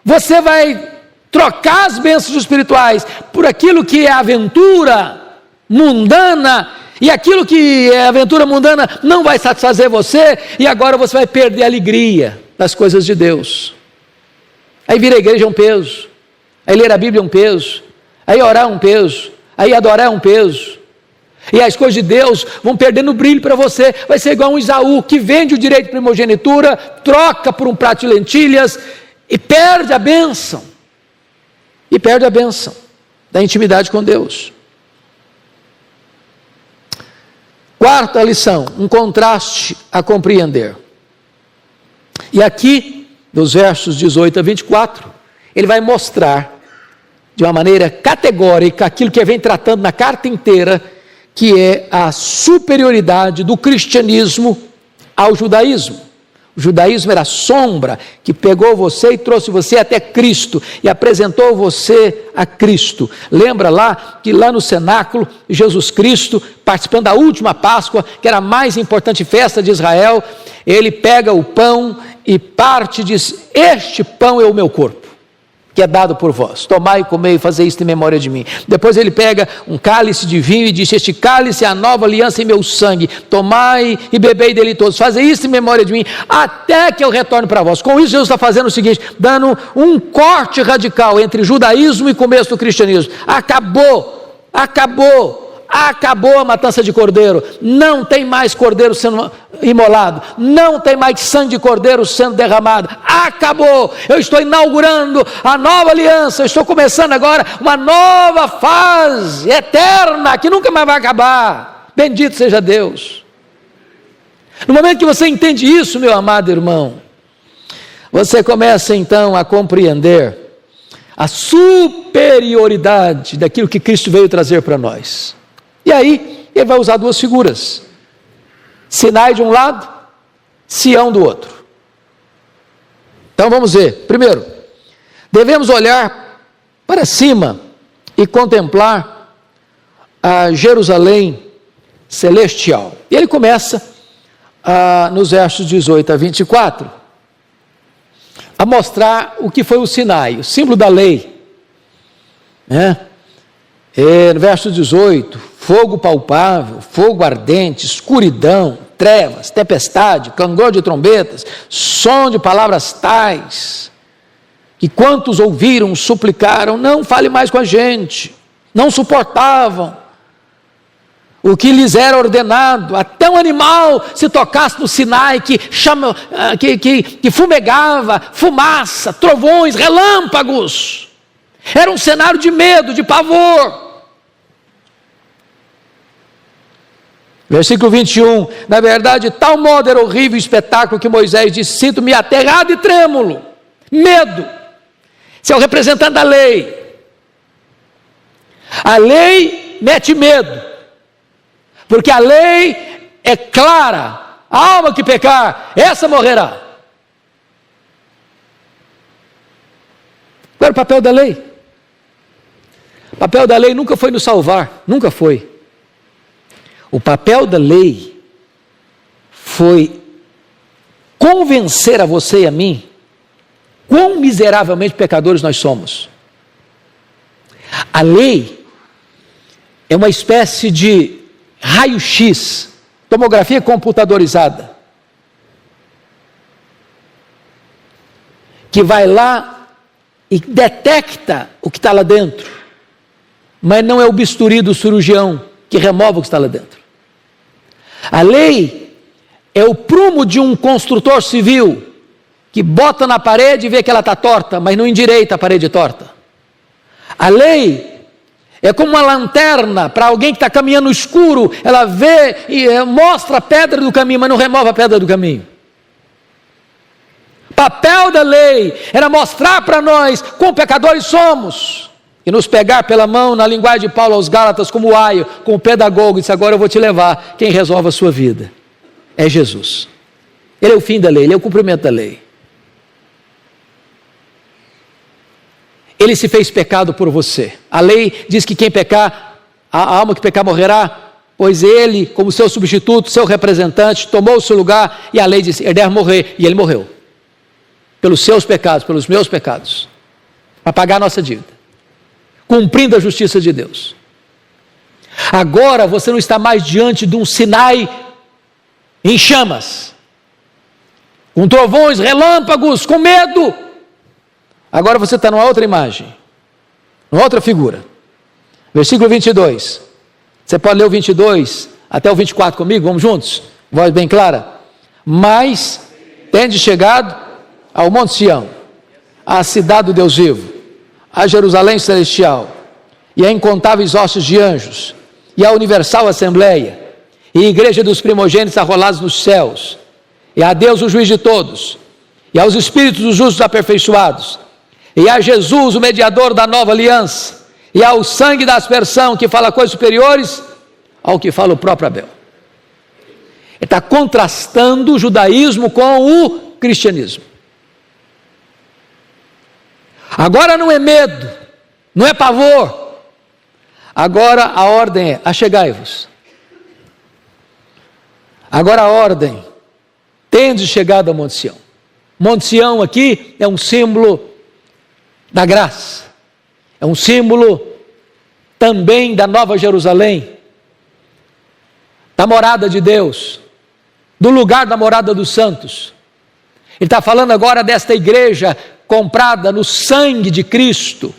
você vai trocar as bênçãos espirituais por aquilo que é aventura mundana, e aquilo que é aventura mundana não vai satisfazer você, e agora você vai perder a alegria das coisas de Deus. Aí vir à igreja é um peso, aí ler a Bíblia é um peso, aí orar é um peso, aí adorar é um peso, e as coisas de Deus vão perdendo brilho para você. Vai ser igual um Esaú que vende o direito de primogenitura, troca por um prato de lentilhas e perde a bênção, da intimidade com Deus. Quarta lição, um contraste a compreender. E aqui, dos versos 18 a 24, ele vai mostrar de uma maneira categórica aquilo que ele vem tratando na carta inteira, que é a superioridade do cristianismo ao judaísmo. O judaísmo era a sombra que pegou você e trouxe você até Cristo e apresentou você a Cristo. Lembra lá que lá no cenáculo, Jesus Cristo, participando da última Páscoa, que era a mais importante festa de Israel, ele pega o pão e parte e diz: este pão é o meu corpo, que é dado por vós, tomai e comei e fazei isto em memória de mim. Depois ele pega um cálice de vinho e diz: este cálice é a nova aliança em meu sangue, tomai e bebei dele todos, fazei isto em memória de mim, até que eu retorne para vós. Com isso Jesus está fazendo o seguinte, dando um corte radical entre judaísmo e começo do cristianismo. Acabou a matança de cordeiro, não tem mais cordeiro sendo imolado, não tem mais sangue de cordeiro sendo derramado, acabou. Eu estou inaugurando a nova aliança, eu estou começando agora uma nova fase eterna, que nunca mais vai acabar. Bendito seja Deus. No momento que você entende isso, meu amado irmão, você começa então a compreender a superioridade daquilo que Cristo veio trazer para nós. E aí, ele vai usar duas figuras: Sinai de um lado, Sião do outro. Então vamos ver. Primeiro, devemos olhar para cima e contemplar a Jerusalém celestial. E ele começa nos versos 18 a 24 a mostrar o que foi o Sinai, o símbolo da lei, né? No verso 18, fogo palpável, fogo ardente, escuridão, trevas, tempestade, clangor de trombetas, som de palavras tais, que quantos ouviram suplicaram, não fale mais com a gente, não suportavam o que lhes era ordenado. Até um animal se tocasse no Sinai, que fumegava, fumaça, trovões, relâmpagos, era um cenário de medo, de pavor. Versículo 21, na verdade, tal modo era horrível o espetáculo que Moisés disse: sinto-me aterrado e trêmulo, medo. Esse é o representante da lei. A lei mete medo, porque a lei é clara: a alma que pecar, essa morrerá. Qual era o papel da lei? O papel da lei nunca foi nos salvar, nunca foi. O papel da lei foi convencer a você e a mim quão miseravelmente pecadores nós somos. A lei é uma espécie de raio-x, tomografia computadorizada, que vai lá e detecta o que está lá dentro, mas não é o bisturi do cirurgião que remove o que está lá dentro. A lei é o prumo de um construtor civil que bota na parede e vê que ela está torta, mas não endireita a parede torta. A lei é como uma lanterna para alguém que está caminhando no escuro, ela vê e mostra a pedra do caminho, mas não remove a pedra do caminho. O papel da lei era mostrar para nós quão pecadores somos, e nos pegar pela mão, na linguagem de Paulo aos Gálatas, como o aio, como o pedagogo, e disse: agora eu vou te levar, quem resolve a sua vida é Jesus. Ele é o fim da lei, ele é o cumprimento da lei. Ele se fez pecado por você. A lei diz que quem pecar, a alma que pecar morrerá, pois ele, como seu substituto, seu representante, tomou o seu lugar, e a lei disse: ele deve morrer, e ele morreu, pelos seus pecados, pelos meus pecados. para pagar a nossa dívida, cumprindo a justiça de Deus. Agora você não está mais diante de um Sinai em chamas, com trovões, relâmpagos, com medo. Agora você está numa outra imagem, numa outra figura. Versículo 22. Você pode ler o 22 até o 24 comigo? Vamos juntos? Voz bem clara. Mas tendes chegado ao Monte Sião, à cidade do Deus vivo, a Jerusalém celestial, e a incontáveis hostes de anjos, e a universal assembleia, e a igreja dos primogênitos arrolados nos céus, e a Deus o juiz de todos, e aos espíritos dos justos aperfeiçoados, e a Jesus o mediador da nova aliança, e ao sangue da aspersão que fala coisas superiores ao que fala o próprio Abel. Ele está contrastando o judaísmo com o cristianismo. Agora não é medo, não é pavor. Agora a ordem é: achegai-vos. Agora a ordem: tendes chegado ao Monte Sião. Monte Sião aqui é um símbolo da graça, é um símbolo também da Nova Jerusalém, da morada de Deus, do lugar da morada dos santos. Ele está falando agora desta igreja comprada no sangue de Cristo,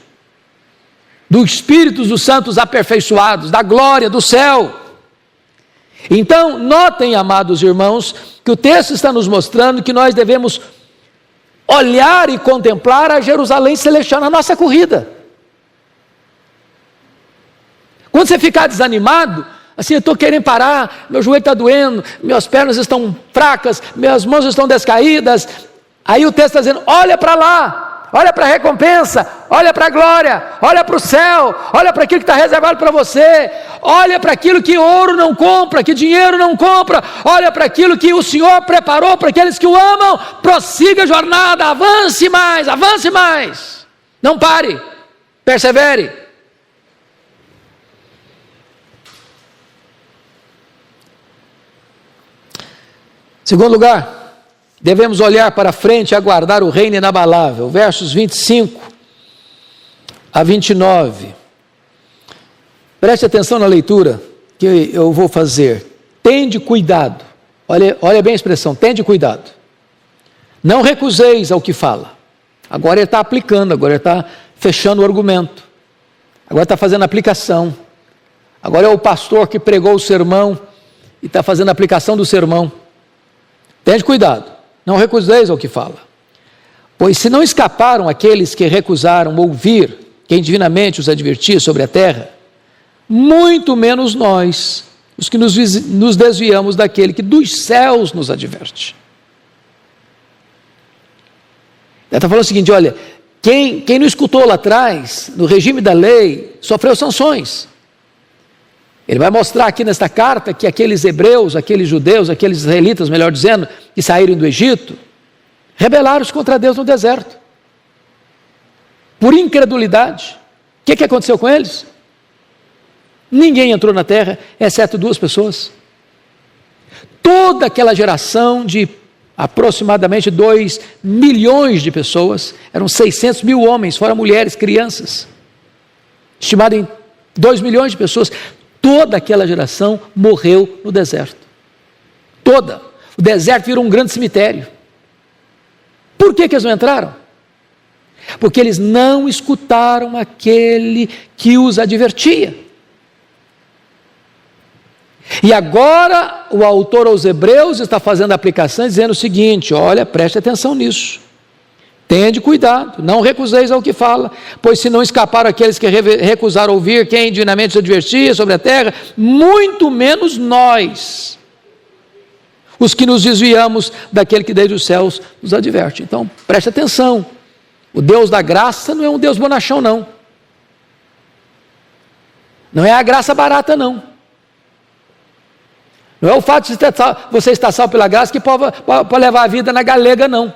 dos espíritos dos santos aperfeiçoados, da glória do céu. Então, notem, amados irmãos, que o texto está nos mostrando que nós devemos olhar e contemplar a Jerusalém celestial na nossa corrida. Quando você ficar desanimado, assim, eu estou querendo parar, meu joelho está doendo, minhas pernas estão fracas, minhas mãos estão descaídas, aí o texto está dizendo: olha para lá, olha para a recompensa, olha para a glória, olha para o céu, olha para aquilo que está reservado para você, olha para aquilo que ouro não compra, que dinheiro não compra, olha para aquilo que o Senhor preparou para aqueles que o amam. Prossiga a jornada, avance mais, não pare, persevere. Segundo lugar, devemos olhar para frente e aguardar o reino inabalável. Versos 25 a 29. Preste atenção na leitura que eu vou fazer. Tende cuidado. Olha bem a expressão, tende cuidado. Não recuseis ao que fala. Agora ele está aplicando, agora ele está fechando o argumento. Agora está fazendo a aplicação. Agora é o pastor que pregou o sermão e está fazendo a aplicação do sermão. Tende cuidado, não recuseis ao que fala. Pois se não escaparam aqueles que recusaram ouvir quem divinamente os advertia sobre a terra, muito menos nós, os que nos desviamos daquele que dos céus nos adverte. Ele está falando o seguinte: olha, quem não escutou lá atrás, no regime da lei, sofreu sanções. Ele vai mostrar aqui nesta carta que aqueles hebreus, aqueles judeus, aqueles israelitas, melhor dizendo, que saíram do Egito, rebelaram-se contra Deus no deserto, por incredulidade. O que aconteceu com eles? Ninguém entrou na terra, exceto 2 pessoas. Toda aquela geração de aproximadamente 2 milhões de pessoas, eram 600 mil homens, fora mulheres, crianças, estimado em 2 milhões de pessoas. Toda aquela geração morreu no deserto. Toda. O deserto virou um grande cemitério. Por que eles não entraram? Porque eles não escutaram aquele que os advertia. E agora o autor aos Hebreus está fazendo a aplicação dizendo o seguinte: olha, preste atenção nisso. Tende cuidado, não recuseis ao que fala, pois se não escaparam aqueles que recusaram ouvir quem divinamente os advertia sobre a terra, muito menos nós, os que nos desviamos daquele que desde os céus nos adverte. Então, preste atenção, o Deus da graça não é um Deus bonachão, não. Não é a graça barata, não. Não é o fato de você estar salvo pela graça que pode levar a vida na galega, não.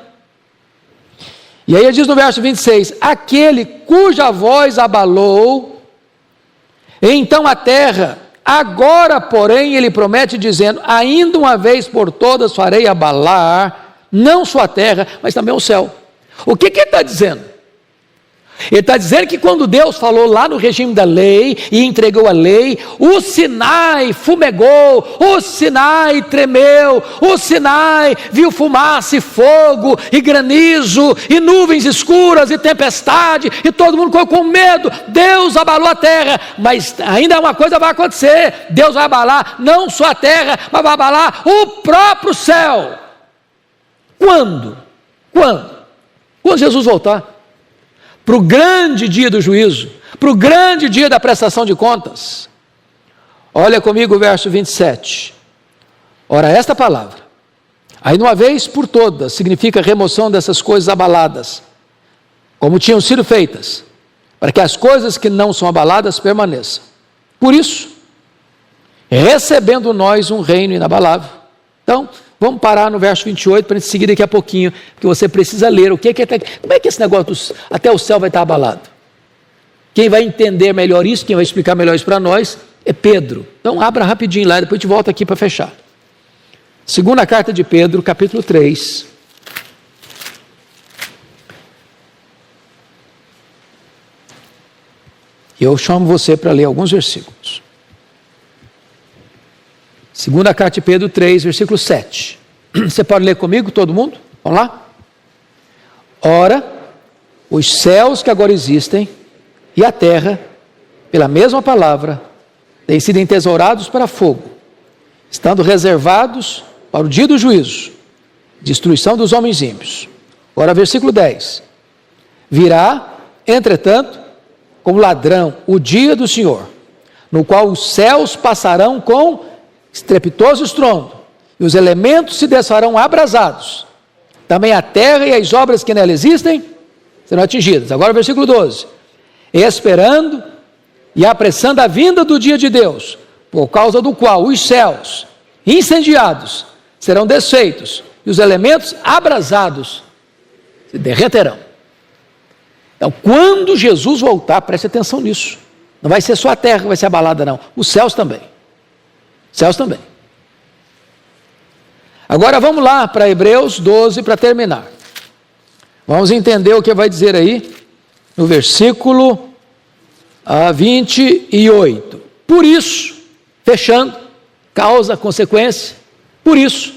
E aí ele diz no verso 26, aquele cuja voz abalou, então a terra, agora porém ele promete dizendo, ainda uma vez por todas farei abalar, não só a terra, mas também o céu. O que ele está dizendo? Ele está dizendo que quando Deus falou lá no regime da lei e entregou a lei, o Sinai fumegou, o Sinai tremeu, o Sinai viu fumaça e fogo e granizo e nuvens escuras e tempestade e todo mundo ficou com medo. Deus abalou a terra, mas ainda uma coisa vai acontecer: Deus vai abalar não só a terra, mas vai abalar o próprio céu. Quando? Quando Jesus voltar. Para o grande dia do juízo, para o grande dia da prestação de contas. Olha comigo o verso 27. Ora, esta palavra, aí de uma vez por todas, significa remoção dessas coisas abaladas, como tinham sido feitas, para que as coisas que não são abaladas permaneçam. Por isso, recebendo nós um reino inabalável. Então, vamos parar no verso 28 para a gente seguir daqui a pouquinho, porque você precisa ler como é que esse negócio até o céu vai estar abalado. Quem vai entender melhor isso, quem vai explicar melhor isso para nós, é Pedro. Então abra rapidinho lá, depois a gente volta aqui para fechar. Segunda carta de Pedro, capítulo 3. Eu chamo você para ler alguns versículos. Segunda carta de Pedro 3, versículo 7. Você pode ler comigo, todo mundo? Vamos lá? Ora, os céus que agora existem e a terra, pela mesma palavra, têm sido entesourados para fogo, estando reservados para o dia do juízo, destruição dos homens ímpios. Agora, versículo 10. Virá, entretanto, como ladrão, o dia do Senhor, no qual os céus passarão com estrepitoso estrondo, e os elementos se desfarão abrasados. Também a terra e as obras que nela existem serão atingidas. Agora o versículo 12. Esperando e apressando a vinda do dia de Deus, por causa do qual os céus incendiados serão desfeitos, e os elementos abrasados se derreterão. Então, quando Jesus voltar, preste atenção nisso. Não vai ser só a terra que vai ser abalada, não. Os céus também. Céus também. Agora vamos lá para Hebreus 12 para terminar. Vamos entender o que vai dizer aí no versículo 28. Por isso, fechando, causa, consequência, por isso,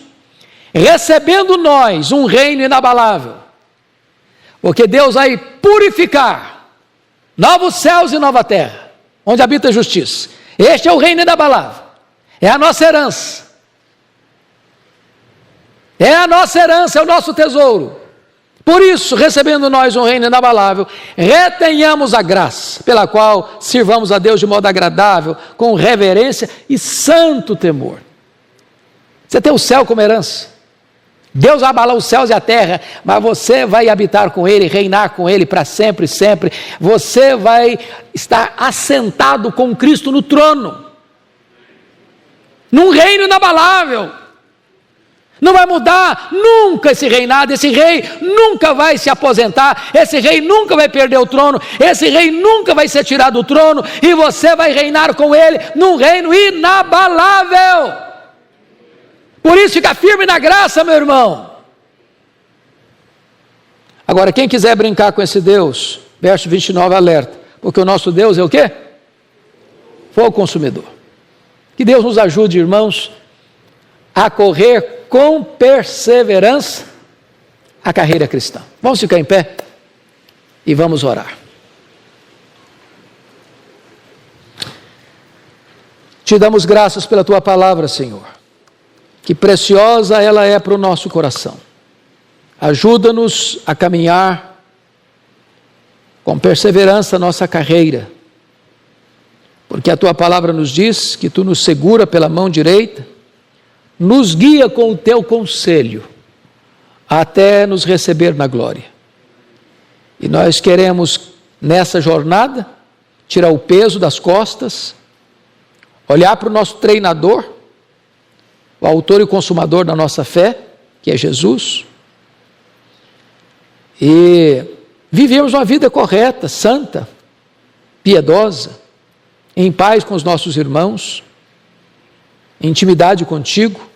recebendo nós um reino inabalável, porque Deus vai purificar novos céus e nova terra, onde habita a justiça. Este é o reino inabalável. É a nossa herança. É a nossa herança, é o nosso tesouro. Por isso, recebendo nós um reino inabalável, retenhamos a graça, pela qual sirvamos a Deus de modo agradável, com reverência e santo temor. Você tem o céu como herança. Deus vai abalar os céus e a terra, mas você vai habitar com Ele, reinar com Ele para sempre e sempre. Você vai estar assentado com Cristo no trono, num reino inabalável. Não vai mudar nunca esse reinado, esse rei nunca vai se aposentar, esse rei nunca vai perder o trono, esse rei nunca vai ser tirado do trono, e você vai reinar com ele num reino inabalável. Por isso fica firme na graça, meu irmão. Agora, quem quiser brincar com esse Deus, verso 29 alerta, porque o nosso Deus é o quê? Fogo consumidor. Que Deus nos ajude, irmãos, a correr com perseverança a carreira cristã. Vamos ficar em pé e vamos orar. Te damos graças pela Tua palavra, Senhor. Que preciosa ela é para o nosso coração. Ajuda-nos a caminhar com perseverança a nossa carreira, porque a Tua palavra nos diz que Tu nos segura pela mão direita, nos guia com o Teu conselho, até nos receber na glória. E nós queremos, nessa jornada, tirar o peso das costas, olhar para o nosso treinador, o autor e consumador da nossa fé, que é Jesus, e vivemos uma vida correta, santa, piedosa, em paz com os nossos irmãos, em intimidade contigo,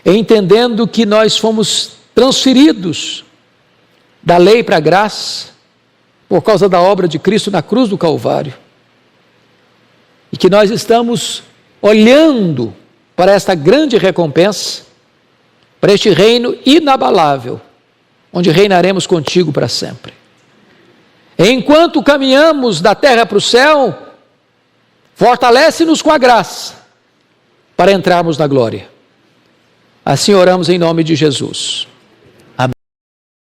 entendendo que nós fomos transferidos da lei para a graça, por causa da obra de Cristo na cruz do Calvário. E que nós estamos olhando para esta grande recompensa, para este reino inabalável, onde reinaremos contigo para sempre. Enquanto caminhamos da terra para o céu, fortalece-nos com a graça para entrarmos na glória. Assim oramos em nome de Jesus.